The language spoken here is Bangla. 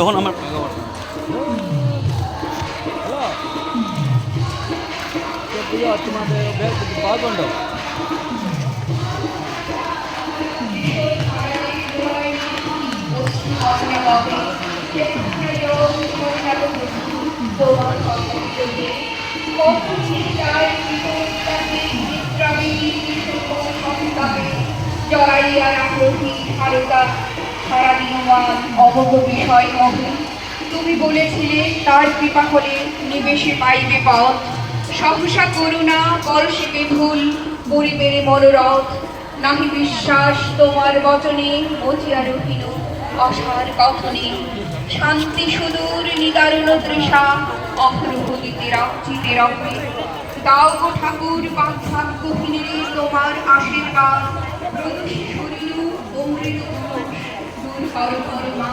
যখন আমার তুমি বলেছিলে তার কৃপা হলে নিবেশে পাইবে পথ, সহসা করুণা পরশিবে ভুল পরিবেরে মনোরথ। নাহি বিশ্বাস তোমার বচনে মতিয়ারহীন অসার কথনে, শান্তি সুদূর নিদারুণ তৃষা অগ্রগতিতে রাজ্যিতে রবে। দাও গো ঠাকুর ভাগ্যহীনেরে তোমার আশীর্বাদ, প্রদোষী শরীর অমৃত দূর করো মা।